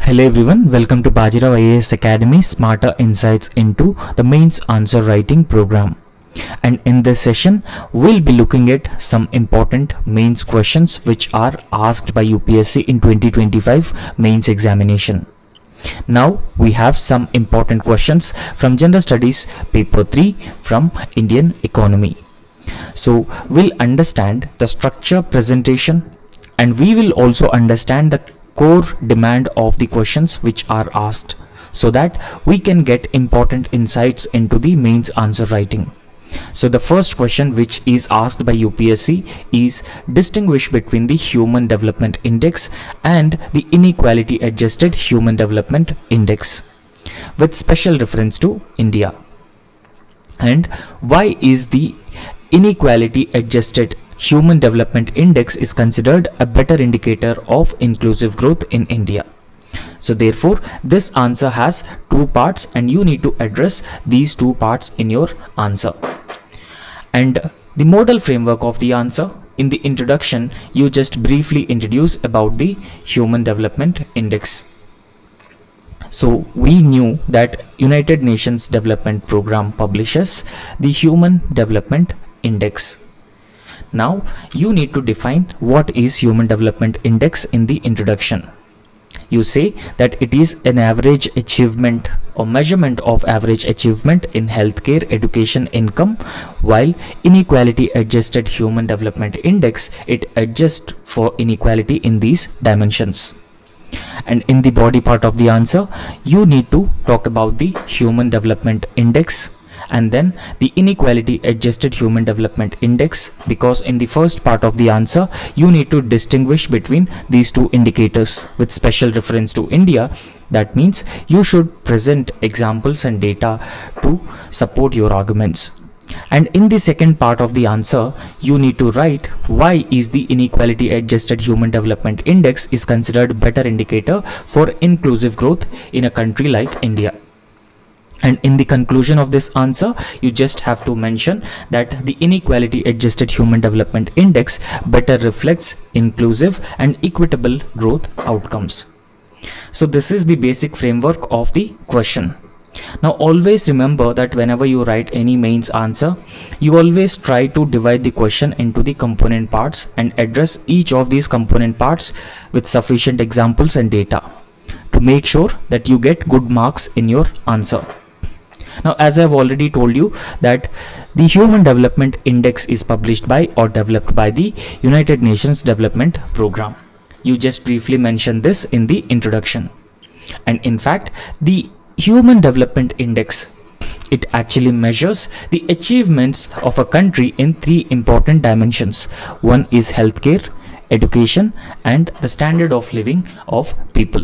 Hello everyone, welcome to Bajirao Ias Academy Smarter Insights into the Mains Answer Writing program. And in this session, we'll be looking at some important mains questions which are asked by UPSC in 2025 mains examination. Now we have some important questions from General Studies paper 3 from Indian Economy. So we'll understand the structure, presentation, and we will also understand the core demand of the questions which are asked, so that we can get important insights into the mains answer writing. So the first question which is asked by UPSC is distinguish between the Human Development Index and the Inequality Adjusted Human Development Index with special reference to India. And why is the Inequality Adjusted Human Development Index is considered a better indicator of inclusive growth in India? So therefore, this answer has two parts and you need to address these two parts in your answer. And the modal framework of the answer, in the introduction, you just briefly introduce about the Human Development Index. So we knew that United Nations Development Program publishes the Human Development Index. Now you need to define what is Human Development Index in the introduction. You say that it is an average achievement or measurement of average achievement in healthcare, education, income, while Inequality Adjusted Human Development Index, it adjusts for inequality in these dimensions. And in the body part of the answer, you need to talk about the Human Development Index and then the Inequality Adjusted Human Development Index, because in the first part of the answer you need to distinguish between these two indicators with special reference to India. That means you should present examples and data to support your arguments. And in the second part of the answer, you need to write why is the Inequality Adjusted Human Development Index is considered better indicator for inclusive growth in a country like India. And in the conclusion of this answer, you just have to mention that the Inequality Adjusted Human Development Index better reflects inclusive and equitable growth outcomes. So this is the basic framework of the question. Now always remember that whenever you write any mains answer, you always try to divide the question into the component parts and address each of these component parts with sufficient examples and data to make sure that you get good marks in your answer. Now, as I've already told you that the Human Development Index is published by or developed by the United Nations Development Program. You just briefly mentioned this in the introduction. And in fact, the Human Development Index, it actually measures the achievements of a country in three important dimensions. One is healthcare, education, and the standard of living of people.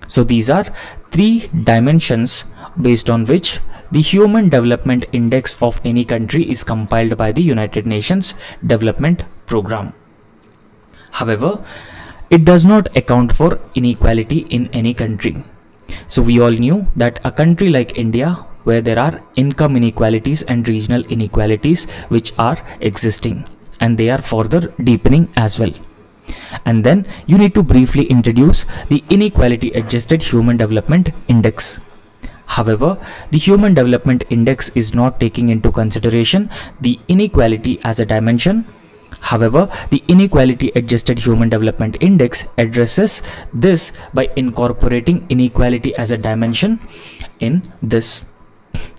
So these are three dimensions based on which the Human Development Index of any country is compiled by the United Nations Development Program. However, it does not account for inequality in any country. So we all knew that a country like India, where there are income inequalities and regional inequalities which are existing, and they are further deepening as well. And then you need to briefly introduce the Inequality Adjusted Human Development Index. However, the Human Development Index is not taking into consideration the inequality as a dimension. However, the Inequality Adjusted Human Development Index addresses this by incorporating inequality as a dimension in this.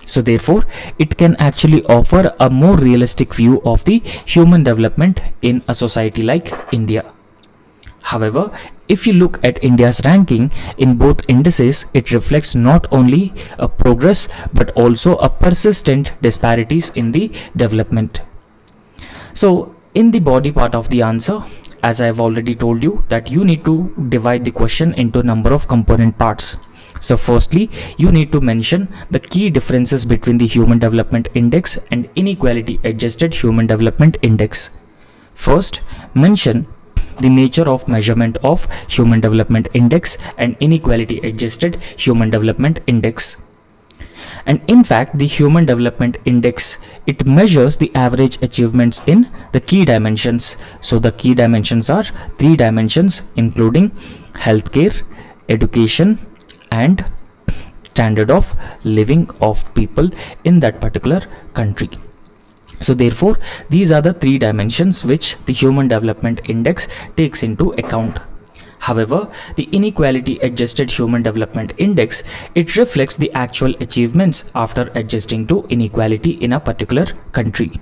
So therefore, it can actually offer a more realistic view of the human development in a society like India. However, if you look at India's ranking in both indices, it reflects not only a progress but also a persistent disparities in the development. So in the body part of the answer, as I have already told you that you need to divide the question into a number of component parts. So firstly, you need to mention the key differences between the Human Development Index and Inequality Adjusted Human Development Index. First, mention the nature of measurement of Human Development Index and Inequality Adjusted Human Development Index. And in fact, the Human Development Index, it measures the average achievements in the key dimensions. So the key dimensions are three dimensions, including healthcare, education, and standard of living of people in that particular country. So therefore, these are the three dimensions which the Human Development Index takes into account. However, the inequality adjusted Human Development Index, it reflects the actual achievements after adjusting to inequality in a particular country.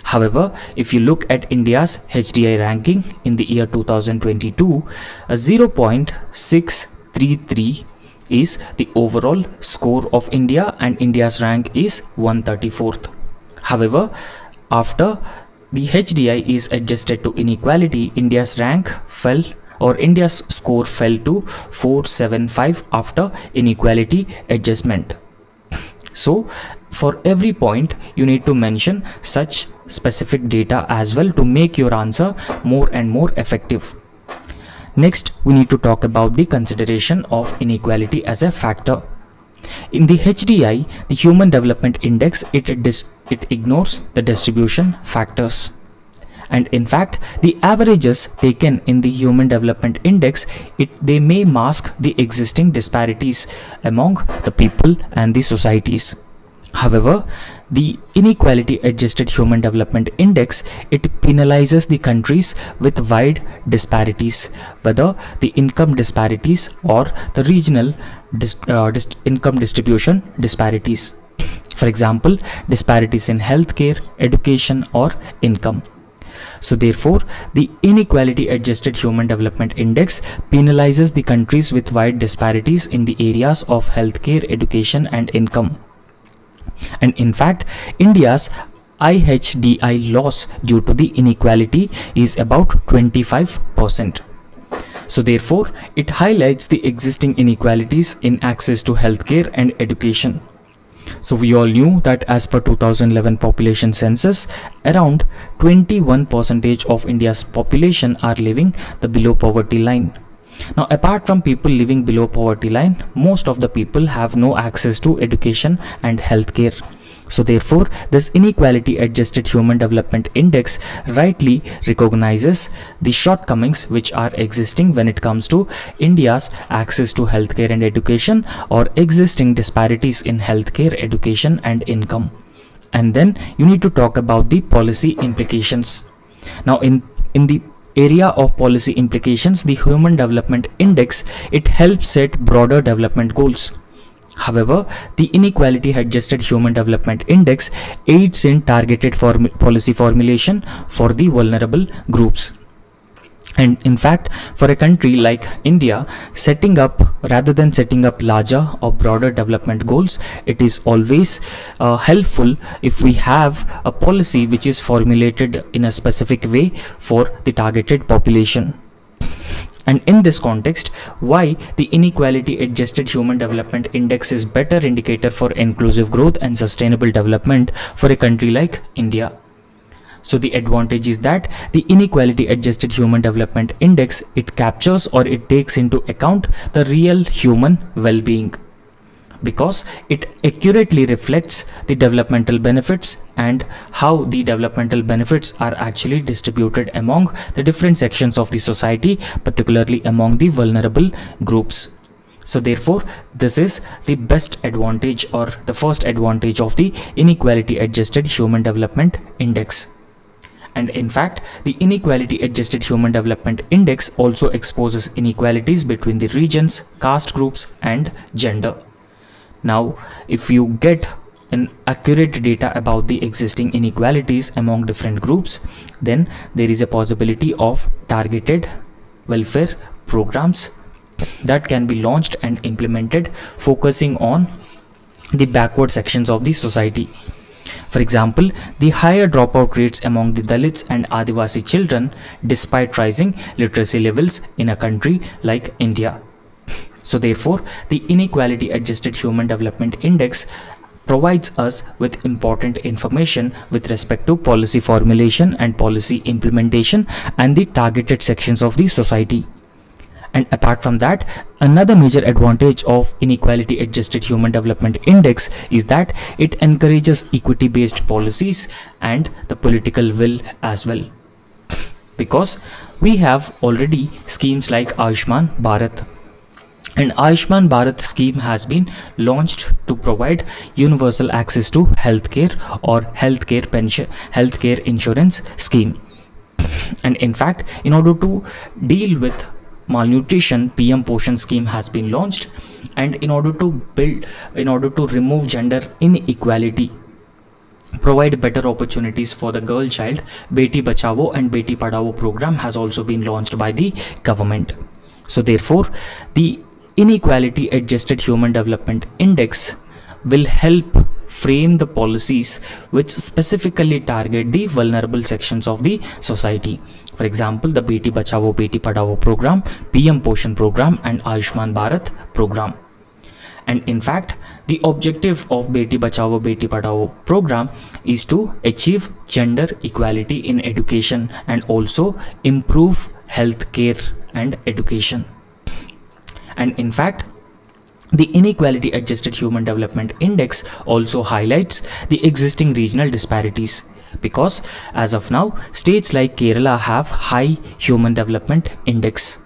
However, if you look at India's HDI ranking in the year 2022, a 0.633 is the overall score of India, and India's rank is 134th. However, after the HDI is adjusted to inequality, India's rank fell, or India's score fell to 475 after inequality adjustment. So for every point you need to mention such specific data as well to make your answer more and more effective. Next, we need to talk about the consideration of inequality as a factor. In the HDI, the Human Development Index, it ignores the distribution factors. And in fact, the averages taken in the Human Development Index, they may mask the existing disparities among the people and the societies. However, the inequality adjusted Human Development Index, it penalizes the countries with wide disparities, whether the income disparities or the regional income distribution disparities. For example, disparities in healthcare, education, or income. So therefore, the inequality adjusted Human Development Index penalizes the countries with wide disparities in the areas of healthcare, education, and income. And in fact, India's IHDI loss due to the inequality is about 25%. So therefore, it highlights the existing inequalities in access to healthcare and education. So we all knew that as per 2011 population census, around 21% of India's population are living the below poverty line. Now, apart from people living below poverty line, most of the people have no access to education and healthcare. So therefore, this inequality adjusted Human Development Index rightly recognizes the shortcomings which are existing when it comes to India's access to healthcare and education, or existing disparities in healthcare, education, and income. And then you need to talk about the policy implications. Now, in the area of policy implications, the Human Development Index, it helps set broader development goals. However, the inequality adjusted Human Development Index aids in targeted policy formulation for the vulnerable groups. And in fact, for a country like India, rather than setting up larger or broader development goals, it is always helpful if we have a policy which is formulated in a specific way for the targeted population. And in this context, why the inequality adjusted Human Development Index is better indicator for inclusive growth and sustainable development for a country like India. So the advantage is that the inequality adjusted Human Development Index, it captures, or it takes into account the real human well-being, because it accurately reflects the developmental benefits and how the developmental benefits are actually distributed among the different sections of the society, particularly among the vulnerable groups. So therefore, this is the best advantage, or the first advantage, of the inequality adjusted Human Development Index. And in fact, the inequality adjusted Human Development Index also exposes inequalities between the regions, caste groups, and gender. Now, if you get an accurate data about the existing inequalities among different groups, then there is a possibility of targeted welfare programs that can be launched and implemented, focusing on the backward sections of the society. For example, the higher dropout rates among the Dalits and Adivasi children despite rising literacy levels in a country like India. So therefore, the inequality adjusted Human Development Index provides us with important information with respect to policy formulation and policy implementation and the targeted sections of the society. And apart from that, another major advantage of inequality adjusted Human Development Index is that it encourages equity based policies and the political will as well, because we have already schemes like Ayushman Bharat. An Ayushman Bharat scheme has been launched to provide universal access to healthcare or healthcare pension, healthcare insurance scheme. And in fact, in order to deal with malnutrition, PM Poshan scheme has been launched, and in order to remove gender inequality, provide better opportunities for the girl child, Beti Bachao and Beti Padhao program has also been launched by the government. So therefore, the inequality adjusted human development index will help frame the policies which specifically target the vulnerable sections of the society. For example, the Beti Bachao Beti Padhao program, PM Poshan program and Ayushman Bharat program. And in fact, the objective of Beti Bachao Beti Padhao program is to achieve gender equality in education and also improve healthcare and education. And in fact, the inequality adjusted human development index also highlights the existing regional disparities, because as of now, states like Kerala have high human development index.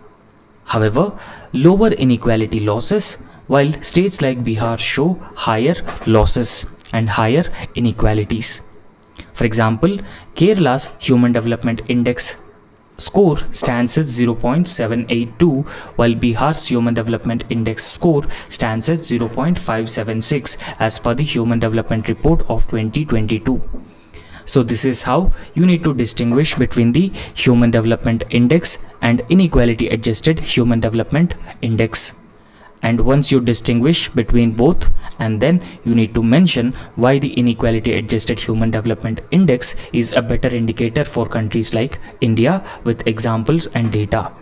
However, lower inequality losses, while states like Bihar show higher losses and higher inequalities. For example, Kerala's human development index score stands at 0.782, while Bihar's human development index score stands at 0.576 as per the human development report of 2022. So this is how you need to distinguish between the human development index and inequality adjusted human development index. And once you distinguish between both, and then you need to mention why the inequality adjusted human development index is a better indicator for countries like India with examples and data.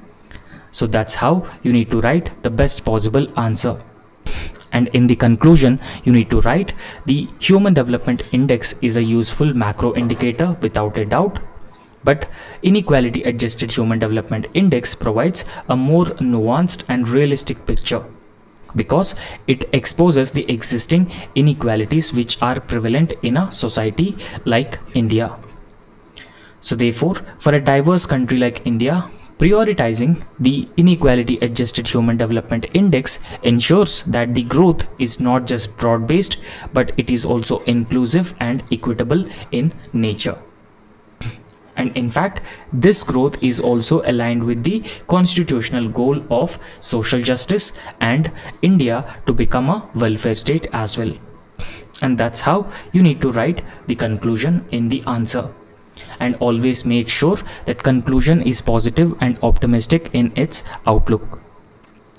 So that's how you need to write the best possible answer. And in the conclusion, you need to write the human development index is a useful macro indicator without a doubt, but inequality adjusted human development index provides a more nuanced and realistic picture, because it exposes the existing inequalities which are prevalent in a society like India. So therefore, for a diverse country like India, prioritizing the inequality adjusted human development index ensures that the growth is not just broad based, but it is also inclusive and equitable in nature. And in fact, this growth is also aligned with the constitutional goal of social justice and India to become a welfare state as well. And that's how you need to write the conclusion in the answer. And always make sure that conclusion is positive and optimistic in its outlook.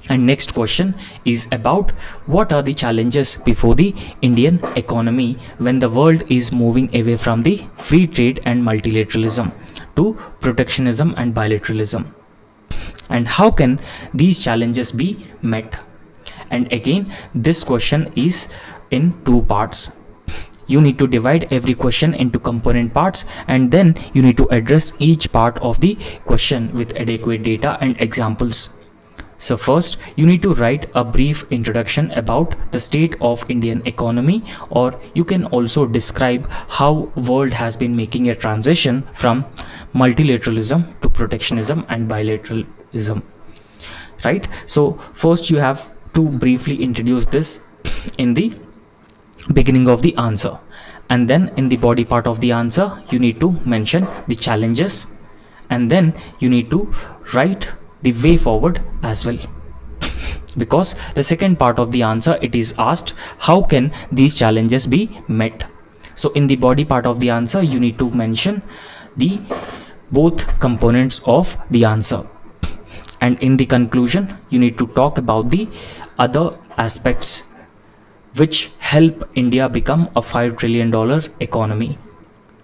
And next question is about what are the challenges before the Indian economy when the world is moving away from the free trade and multilateralism to protectionism and bilateralism, and how can these challenges be met? And again, this question is in two parts. You need to divide every question into component parts, and then you need to address each part of the question with adequate data and examples. So first, you need to write a brief introduction about the state of Indian economy, or you can also describe how world has been making a transition from multilateralism to protectionism and bilateralism, right? So first you have to briefly introduce this in the beginning of the answer, and then in the body part of the answer you need to mention the challenges, and then you need to write the way forward as well, because the second part of the answer, it is asked how can these challenges be met. So in the body part of the answer you need to mention the both components of the answer, and in the conclusion you need to talk about the other aspects which help India become a $5 trillion economy,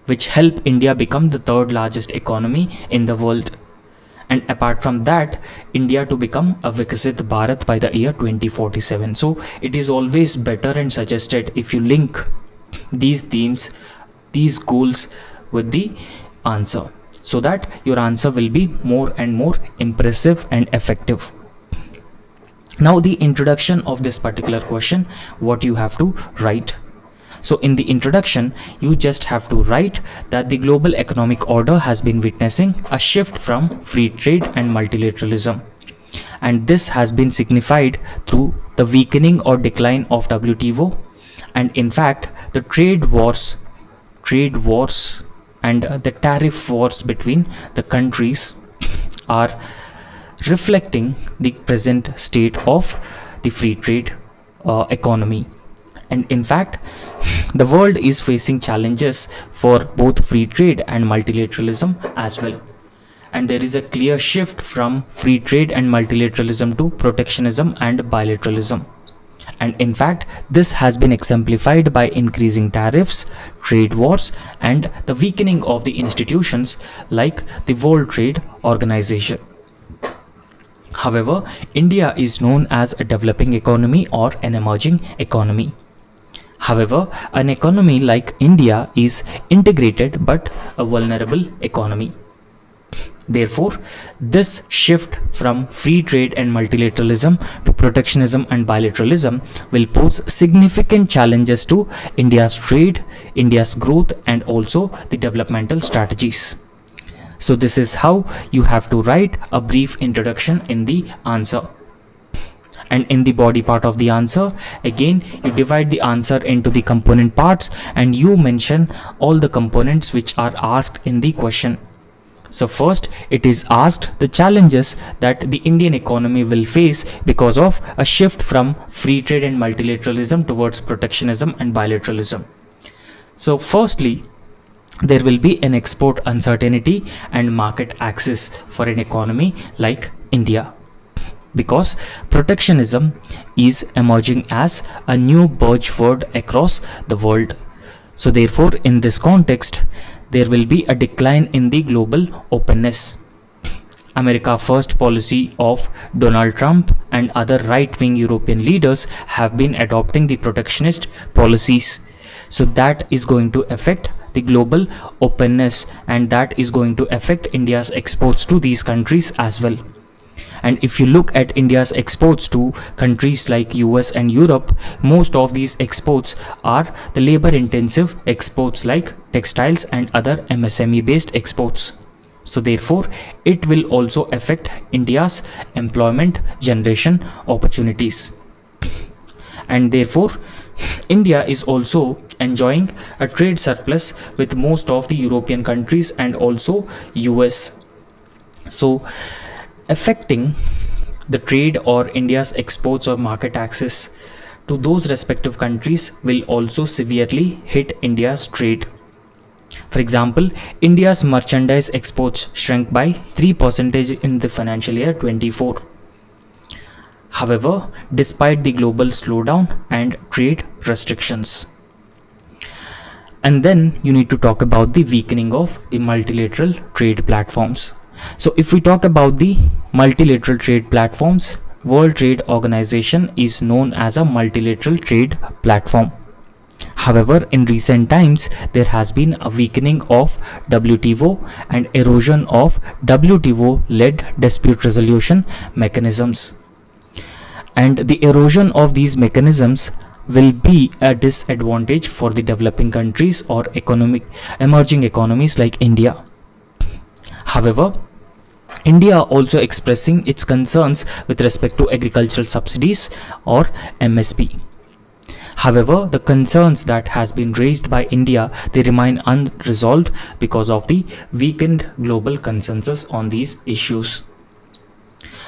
which help India become the third largest economy in the world. And apart from that, India to become a Vikasit Bharat by the year 2047. So it is always better and suggested if you link these themes, these goals with the answer, so that your answer will be more and more impressive and effective. Now the introduction of this particular question, what you have to write. So in the introduction, you just have to write that the global economic order has been witnessing a shift from free trade and multilateralism, and this has been signified through the weakening or decline of WTO, and in fact the trade wars and the tariff wars between the countries are reflecting the present state of the free trade economy. And in fact, the world is facing challenges for both free trade and multilateralism as well. And there is a clear shift from free trade and multilateralism to protectionism and bilateralism. And in fact, this has been exemplified by increasing tariffs, trade wars, and the weakening of the institutions like the World Trade Organization. However, India is known as a developing economy or an emerging economy. However, an economy like India is integrated but a vulnerable economy. Therefore, this shift from free trade and multilateralism to protectionism and bilateralism will pose significant challenges to India's trade, India's growth, and also the developmental strategies. So this is how you have to write a brief introduction in the answer. And in the body part of the answer, again you divide the answer into the component parts and you mention all the components which are asked in the question. So first it is asked the challenges that the Indian economy will face because of a shift from free trade and multilateralism towards protectionism and bilateralism. So firstly, there will be an export uncertainty and market access for an economy like India, because protectionism is emerging as a new buzzword across the world. So therefore, in this context, there will be a decline in the global openness. America First policy of Donald Trump and other right-wing European leaders have been adopting the protectionist policies. So that is going to affect the global openness, and that is going to affect India's exports to these countries as well. And if you look at India's exports to countries like US and Europe, most of these exports are the labor intensive exports like textiles and other MSME based exports. So therefore, it will also affect India's employment generation opportunities. And therefore, India is also enjoying a trade surplus with most of the European countries and also US. So affecting the trade or India's exports or market access to those respective countries will also severely hit India's trade. For example, India's merchandise exports shrank by 3% in the financial year 24. However, despite the global slowdown and trade restrictions. And then you need to talk about the weakening of the multilateral trade platforms. So if we talk about the multilateral trade platforms, World Trade Organization is known as a multilateral trade platform. However, in recent times, there has been a weakening of WTO and erosion of WTO-led dispute resolution mechanisms. And the erosion of these mechanisms will be a disadvantage for the developing countries or emerging economies like India. However, India also expressing its concerns with respect to agricultural subsidies or MSP. However, the concerns that has been raised by India, they remain unresolved because of the weakened global consensus on these issues.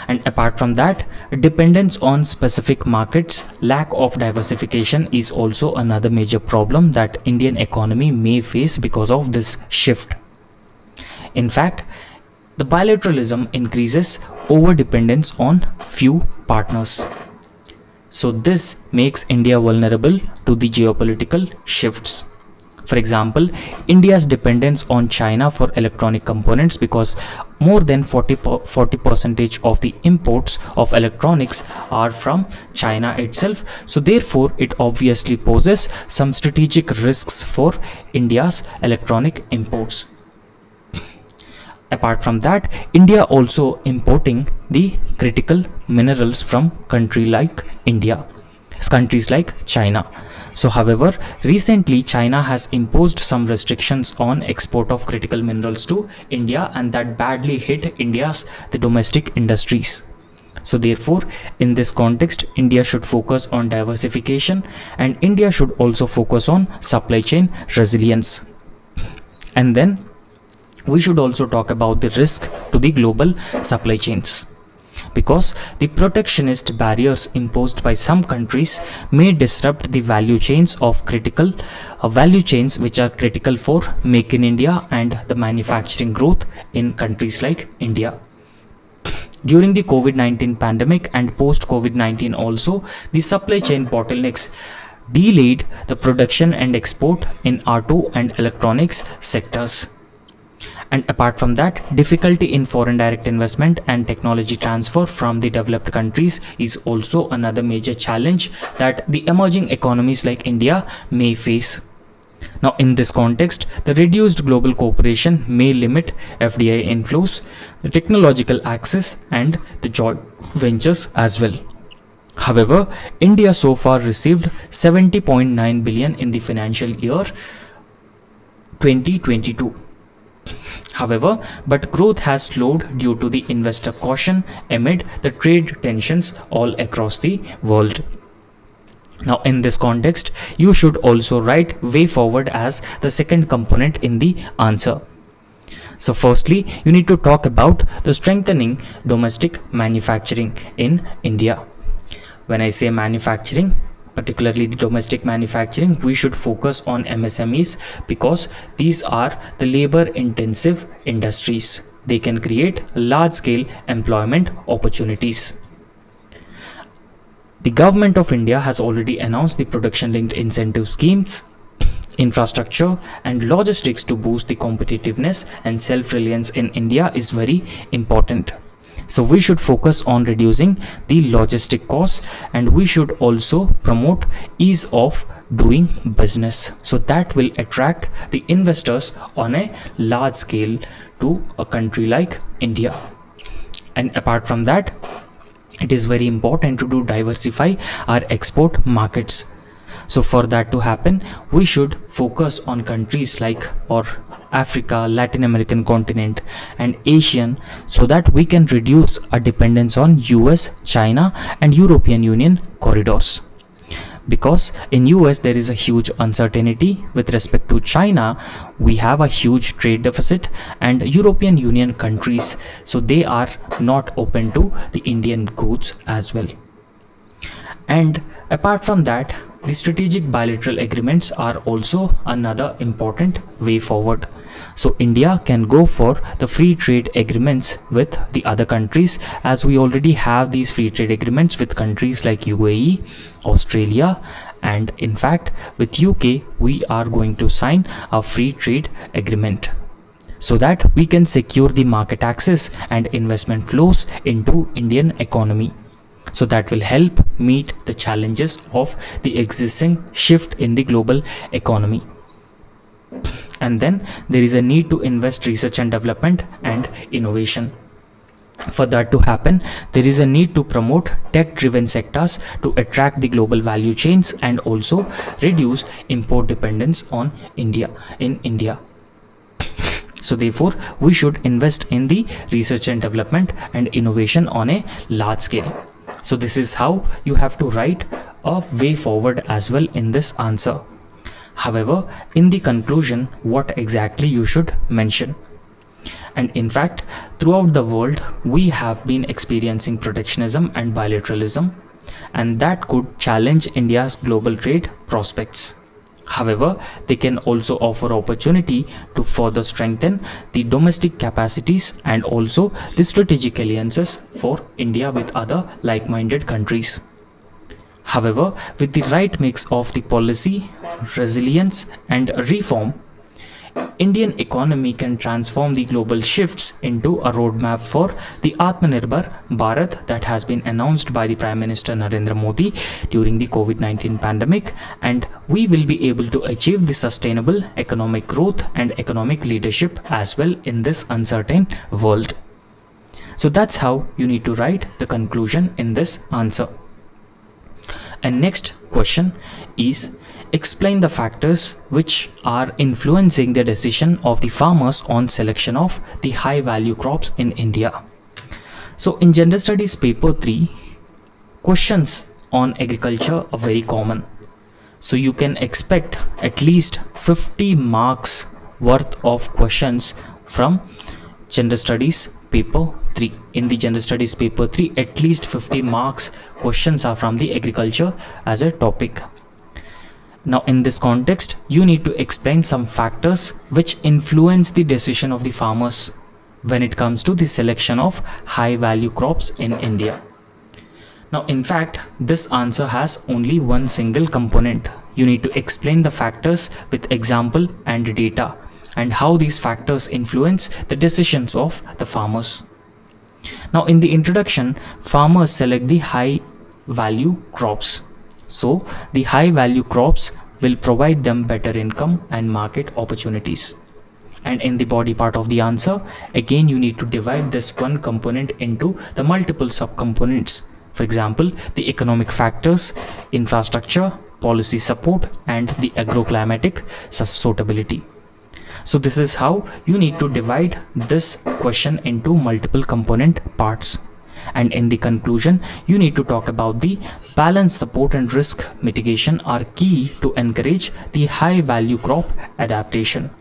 And apart from that, dependence on specific markets, lack of diversification is also another major problem that Indian economy may face because of this shift. In fact, the bilateralism increases over-dependence on few partners. So this makes India vulnerable to the geopolitical shifts. For example, India's dependence on China for electronic components, because more than 40% of the imports of electronics are from China itself. So therefore, it obviously poses some strategic risks for India's electronic imports. Apart from that, India also importing the critical minerals from countries like China. So however, recently China has imposed some restrictions on export of critical minerals to India, and that badly hit the domestic industries. So therefore, in this context, India should focus on diversification, and India should also focus on supply chain resilience. And then we should also talk about the risk to the global supply chains, because the protectionist barriers imposed by some countries may disrupt the value chains of critical value chains which are critical for Make in India and the manufacturing growth in countries like India. During the COVID-19 pandemic and post COVID-19 also, the supply chain bottlenecks delayed the production and export in auto and electronics sectors. And apart from that, difficulty in foreign direct investment and technology transfer from the developed countries is also another major challenge that the emerging economies like India may face. Now, in this context, the reduced global cooperation may limit FDI inflows, the technological access, and the joint ventures as well. However, India so far received 70.9 billion in the financial year 2022. However, but growth has slowed due to the investor caution amid the trade tensions all across the world. Now, in this context, you should also write way forward as the second component in the answer. So firstly, you need to talk about the strengthening domestic manufacturing in India. When I say manufacturing, particularly the domestic manufacturing, we should focus on MSMEs because these are the labor intensive industries. They can create large scale employment opportunities. The government of India has already announced the production linked incentive schemes, infrastructure and logistics to boost the competitiveness and self-reliance in India is very important. So we should focus on reducing the logistic costs, and we should also promote ease of doing business. So that will attract the investors on a large scale to a country like India. And apart from that, it is very important to diversify our export markets. So for that to happen, we should focus on countries like Africa, Latin American continent and Asian, so that we can reduce our dependence on US, China and European Union corridors. Because in US there is a huge uncertainty with respect to China, we have a huge trade deficit, and European Union countries, so they are not open to the Indian goods as well. And apart from that, the strategic bilateral agreements are also another important way forward. So India can go for the free trade agreements with the other countries, as we already have these free trade agreements with countries like UAE, Australia, and in fact with UK we are going to sign a free trade agreement, so that we can secure the market access and investment flows into Indian economy. So that will help meet the challenges of the existing shift in the global economy. And then there is a need to invest research and development and innovation. For that to happen, there is a need to promote tech-driven sectors to attract the global value chains and also reduce import dependence on India. So therefore, we should invest in the research and development and innovation on a large scale. So this is how you have to write a way forward as well in this answer. However, in the conclusion, what exactly you should mention? And in fact, throughout the world, we have been experiencing protectionism and bilateralism, and that could challenge India's global trade prospects. However, they can also offer opportunity to further strengthen the domestic capacities and also the strategic alliances for India with other like-minded countries. However, with the right mix of the policy, resilience and reform, Indian economy can transform the global shifts into a roadmap for the Atmanirbhar Bharat that has been announced by the Prime Minister Narendra Modi during the COVID-19 pandemic, and we will be able to achieve the sustainable economic growth and economic leadership as well in this uncertain world. So that's how you need to write the conclusion in this answer. And next question is, explain the factors which are influencing the decision of the farmers on selection of the high value crops in India. So in General Studies paper 3, questions on agriculture are very common. So you can expect at least 50 marks worth of questions from General Studies paper 3. In the General Studies paper 3, at least 50 marks questions are from the agriculture as a topic. Now in this context, you need to explain some factors which influence the decision of the farmers when it comes to the selection of high value crops in India. Now in fact, this answer has only one single component. You need to explain the factors with example and data and how these factors influence the decisions of the farmers. Now in the introduction, farmers select the high value crops. So the high value crops will provide them better income and market opportunities. And in the body part of the answer, again you need to divide this one component into the multiple subcomponents. For example, the economic factors, infrastructure, policy support, and the agroclimatic suitability. So this is how you need to divide this question into multiple component parts. And in the conclusion, you need to talk about the balance, support and risk mitigation are key to encourage the high value crop adaptation.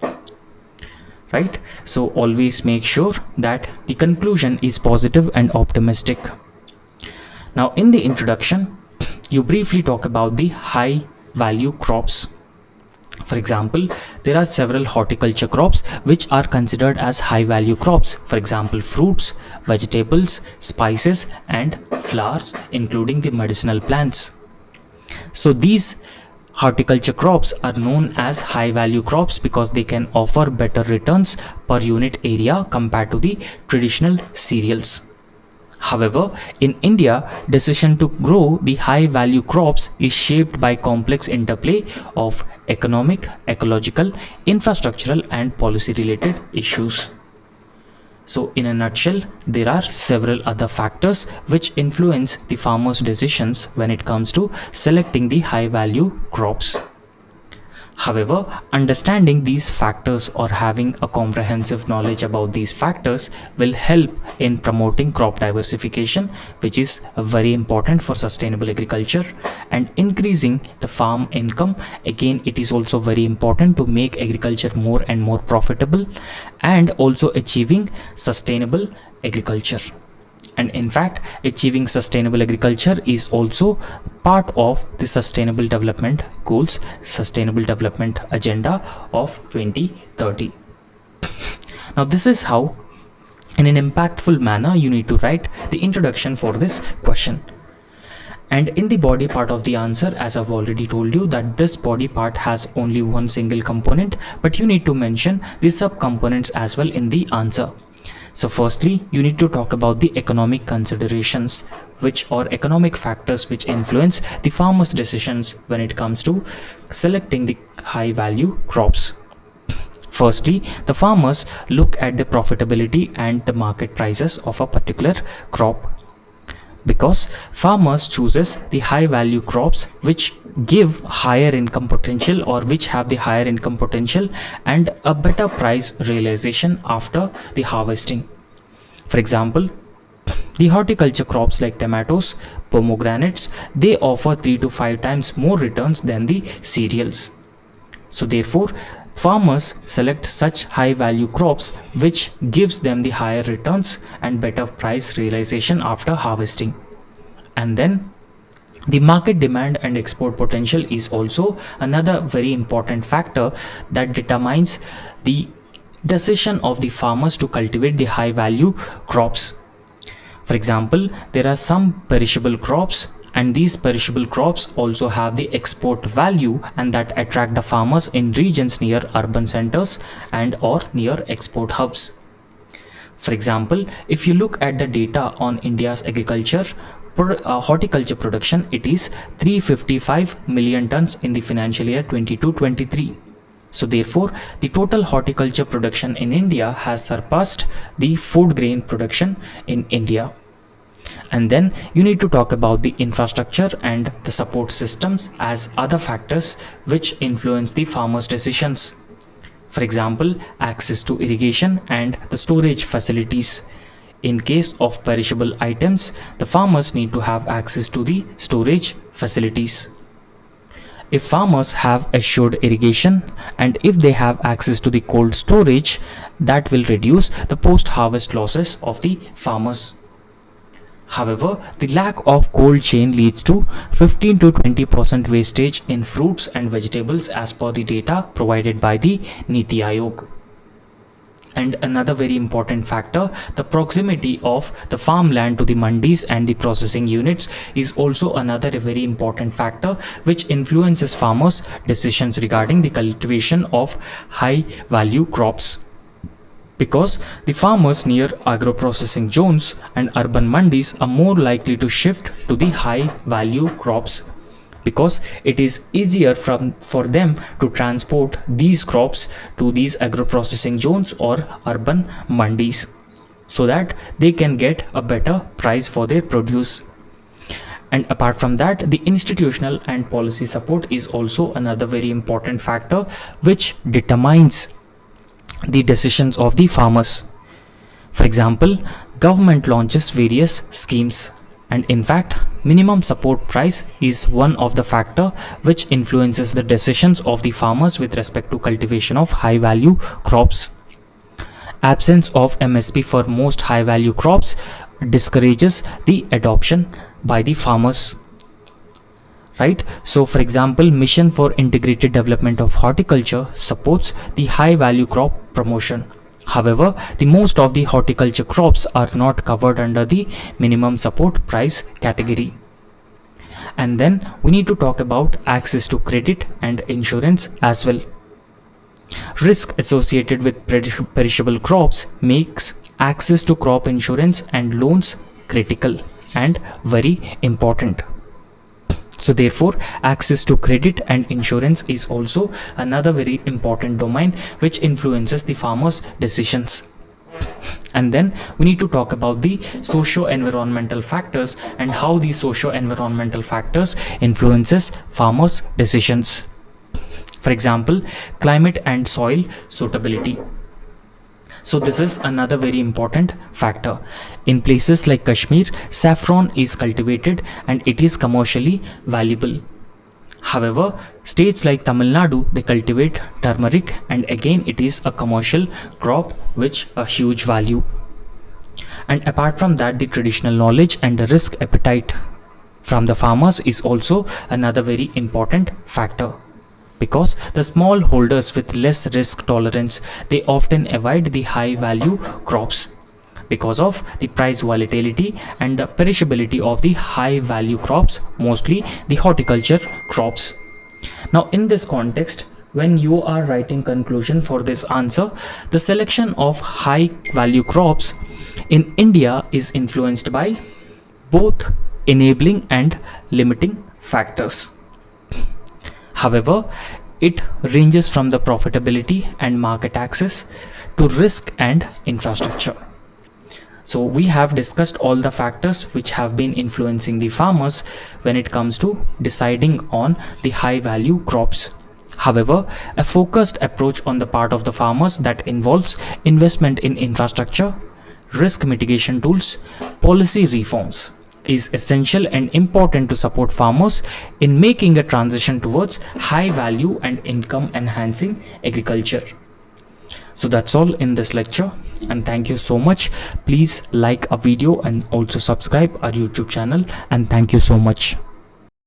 Right? So always make sure that the conclusion is positive and optimistic. Now in the introduction, you briefly talk about the high value crops. For example, there are several horticulture crops which are considered as high value crops. For example, fruits, vegetables, spices and flowers, including the medicinal plants. So these horticulture crops are known as high value crops because they can offer better returns per unit area compared to the traditional cereals. However, in India, decision to grow the high value crops is shaped by complex interplay of economic, ecological, infrastructural and policy related issues. So in a nutshell, there are several other factors which influence the farmers' decisions when it comes to selecting the high value crops. However, understanding these factors or having a comprehensive knowledge about these factors will help in promoting crop diversification, which is very important for sustainable agriculture, and increasing the farm income. Again, it is also very important to make agriculture more and more profitable and also achieving sustainable agriculture. And in fact, achieving sustainable agriculture is also part of the Sustainable Development Goals, Sustainable Development Agenda of 2030. Now, this is how, in an impactful manner, you need to write the introduction for this question. And in the body part of the answer, as I've already told you that this body part has only one single component, but you need to mention the subcomponents as well in the answer. So firstly, you need to talk about the economic considerations, which are economic factors which influence the farmers' decisions when it comes to selecting the high value crops. Firstly, the farmers look at the profitability and the market prices of a particular crop, because farmers chooses the high value crops which give higher income potential or which have the higher income potential and a better price realization after the harvesting. For example, the horticulture crops like tomatoes, pomegranates, they offer 3 to 5 times more returns than the cereals. So therefore, farmers select such high value crops which gives them the higher returns and better price realization after harvesting. And then the market demand and export potential is also another very important factor that determines the decision of the farmers to cultivate the high value crops. For example, there are some perishable crops, and these perishable crops also have the export value and that attract the farmers in regions near urban centers and or near export hubs. For example, if you look at the data on India's agriculture, horticulture production, it is 355 million tons in the financial year 22-23. So therefore, the total horticulture production in India has surpassed the food grain production in India. And then you need to talk about the infrastructure and the support systems as other factors which influence the farmers' decisions. For example, access to irrigation and the storage facilities. In case of perishable items, the farmers need to have access to the storage facilities. If farmers have assured irrigation and if they have access to the cold storage, that will reduce the post-harvest losses of the farmers. However, the lack of cold chain leads to 15 to 20% wastage in fruits and vegetables as per the data provided by the Niti Aayog. And another very important factor, the proximity of the farmland to the mandis and the processing units is also another very important factor which influences farmers' decisions regarding the cultivation of high value crops. Because the farmers near agro-processing zones and urban mandis are more likely to shift to the high value crops, because it is easier for them to transport these crops to these agro-processing zones or urban mandis so that they can get a better price for their produce. And apart from that, the institutional and policy support is also another very important factor which determines the decisions of the farmers. For example, government launches various schemes, and in fact minimum support price is one of the factor which influences the decisions of the farmers with respect to cultivation of high value crops. Absence of MSP for most high value crops discourages the adoption by the farmers, right? So for example, Mission for Integrated Development of Horticulture supports the high value crop promotion. However, the most of the horticulture crops are not covered under the minimum support price category. And then we need to talk about access to credit and insurance as well. Risk associated with perishable crops makes access to crop insurance and loans critical and very important. So therefore, access to credit and insurance is also another very important domain which influences the farmers' decisions. And then we need to talk about the socio-environmental factors and how these socio-environmental factors influences farmers' decisions. For example, climate and soil suitability. So this is another very important factor. In places like Kashmir, saffron is cultivated and it is commercially valuable. However, states like Tamil Nadu, they cultivate turmeric and again it is a commercial crop which a huge value. And apart from that, the traditional knowledge and the risk appetite from the farmers is also another very important factor. Because the small holders with less risk tolerance, they often avoid the high value crops because of the price volatility and the perishability of the high value crops, mostly the horticulture crops. Now in this context, when you are writing conclusion for this answer, the selection of high value crops in India is influenced by both enabling and limiting factors. However, it ranges from the profitability and market access to risk and infrastructure. So we have discussed all the factors which have been influencing the farmers when it comes to deciding on the high value crops. However, a focused approach on the part of the farmers that involves investment in infrastructure, risk mitigation tools, policy reforms is essential and important to support farmers in making a transition towards high value and income enhancing agriculture. So that's all in this lecture, and thank you so much. Please like a video and also subscribe our YouTube channel, and thank you so much.